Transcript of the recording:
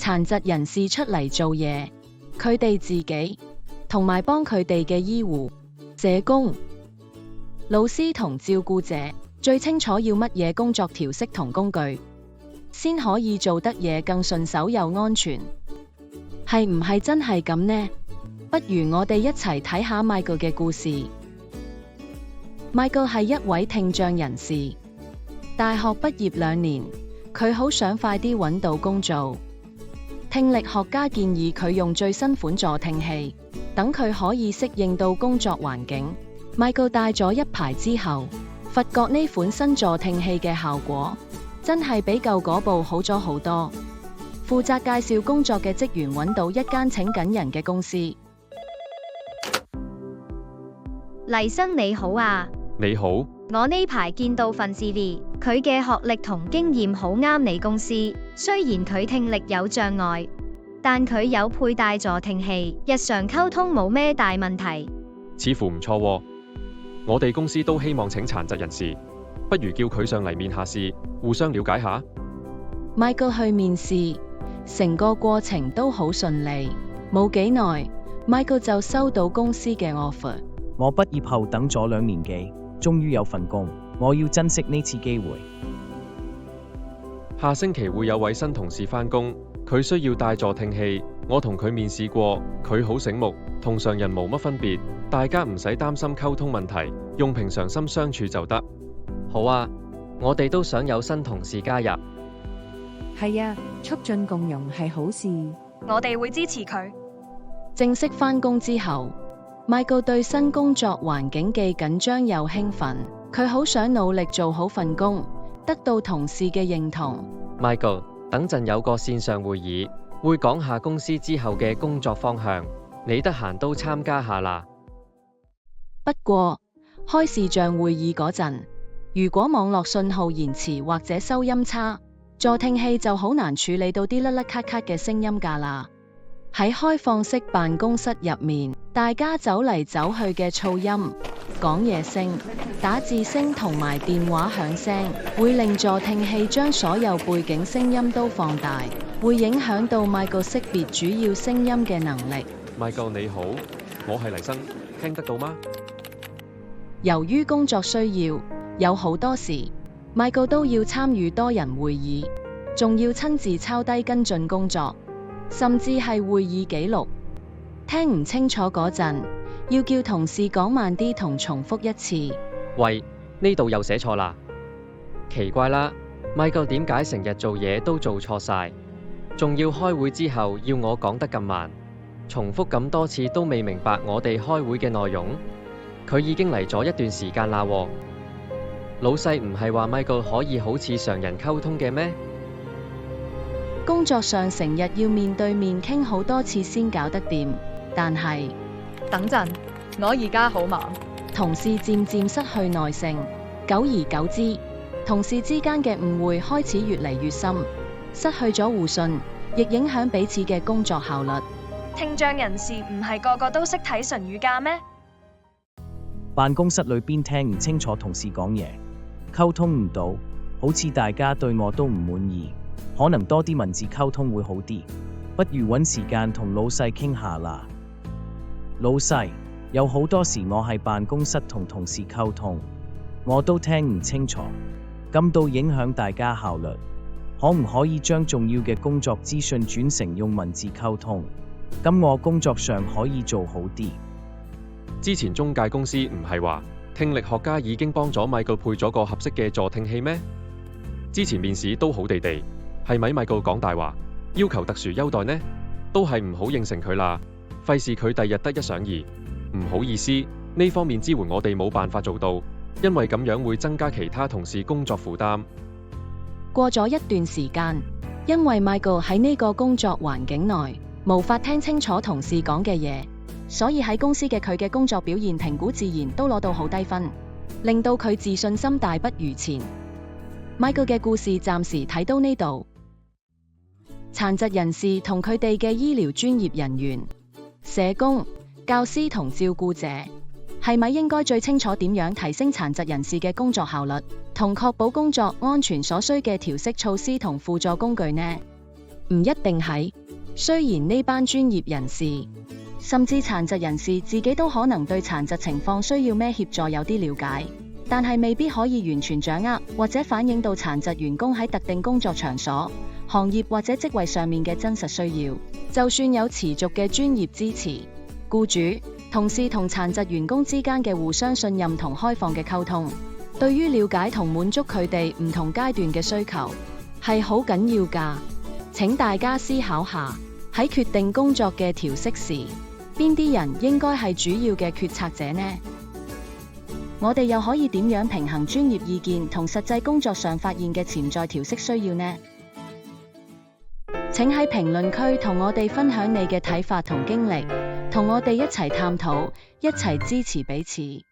殘疾人士出嚟做嘢，佢哋自己同埋幫佢哋嘅醫護、社工、老師同照顧者最清楚要乜嘢工作調適同工具，先可以做得嘢更順手又安全。係唔係真係咁呢？不如我哋一齊睇下 Michael 嘅故事。Michael 係一位聽障人士，大學畢業2年，佢好想快啲揾到工做。聽力學家建議佢用最新款助聽器，等佢可以適應到工作環境。Michael 戴咗一排之後，發覺呢款新助聽器嘅效果真係比舊嗰部好咗好多。負責介紹工作嘅職員揾到一間請緊人嘅公司。黎生你好啊。你好，我呢排見到份 CV， 佢嘅學歷同經驗好啱你公司。雖然佢聽力有障礙，但佢有佩戴助聽器，日常溝通冇咩大問題。似乎唔錯喎。我哋公司都希望請殘疾人士，不如叫佢上嚟面下試，互相了解下。Michael 去面試，成個過程都好順利，冇幾耐 Michael 就收到公司嘅 offer。我畢業後等咗2年幾，終於有份工，我要珍惜呢次機會。下星期會有位新同事返工，佢需要戴助聽器。我同佢面試過，佢好醒目，同常人冇乜分別，大家唔使擔心溝通問題，用平常心相處就得。好啊，我哋都想有新同事加入。係啊，促進共融係好事。我哋會支持佢。正式返工之後，Michael 對新工作環境既緊張又興奮，佢好想努力做好份工，得到同事嘅認同。Michael， 等陣有個線上會議，會講下公司之後嘅工作方向，你得閒都參加下啦。不過，開視像會議嗰陣，如果網絡信號延遲或者收音差，助聽器就好難處理到啲甩甩咔咔嘅聲音㗎啦。喺開放式辦公室入面，大家走嚟走去嘅噪音、講嘢聲、打字聲同埋電話響聲，會令助聽器將所有背景聲音都放大，會影響到 Michael 識別主要聲音嘅能力。Michael 你好，我係黎生，聽得到嗎？由於工作需要，有好多時 Michael 都要參與多人會議，仲要親自抄低跟進工作，甚至係會議記錄。聽唔清楚嗰陣，要叫同事講慢啲同重複一次。喂，呢度又寫錯啦，奇怪啦 ，Michael 點解成日做嘢都做錯晒，仲要開會之後要我講得咁慢，重複咁多次都未明白我哋開會嘅內容。佢已經嚟咗一段時間啦喎，老細唔係話 Michael 可以好似常人溝通嘅咩？工作上成日要面對面傾好多次先搞得掂，但係等陣，我而家好忙。同事漸漸失去耐性，久而久之，同事之間嘅誤會開始越嚟越深，失去咗互信，亦影響彼此嘅工作效率。聽障人士唔係個個都識睇唇語㗎咩？辦公室裏邊聽唔清楚同事講嘢，溝通唔到，好似大家對我都唔滿意，可能多啲文字溝通會好啲，不如揾時間同老細傾下啦。老細，有好多時我喺辦公室同同事溝通，我都聽唔清楚，咁到影響大家效率，可唔可以將重要嘅工作資訊轉成用文字溝通？咁我工作上可以做好啲。之前中介公司唔係話聽力學家已經幫咗 Michael 配咗個合適嘅助聽器咩？之前面試都好地地，係咪 Michael 講大話，要求特殊優待呢？都係唔好應承佢啦，費事佢第日得一想二。唔好意思，呢方面支援我哋冇辦法做到，因為咁樣會增加其他同事工作負擔。過咗一段時間，因為 Michael 喺呢個工作環境內無法聽清楚同事講嘅嘢，所以喺公司嘅佢嘅工作表現評估自然都攞到好低分，令到佢自信心大不如前。Michael 嘅故事暫時睇到呢度。殘疾人士同佢哋嘅醫療專業人員、社工、教師同照顧者，係咪應該最清楚點樣提升殘疾人士嘅工作效率，同確保工作安全所需嘅調適措施同輔助工具呢？唔一定係。雖然呢班專業人士，甚至殘疾人士自己都可能對殘疾情況需要咩協助有啲了解，但係未必可以完全掌握或者反映到殘疾員工喺特定工作場所、行業或者職位上面嘅真實需要。就算有持續嘅專業支持，僱主、同事同殘疾員工之間嘅互相信任同開放嘅溝通，對於了解同滿足佢哋唔同階段嘅需求係好緊要㗎。請大家思考下，喺決定工作嘅調適時，邊啲人應該係主要嘅決策者呢？我哋又可以點樣平衡專業意見同實際工作上發現嘅潛在調適需要呢？請喺評論區同我哋分享你嘅睇法同經歷，同我哋一齊探討，一齊支持彼此。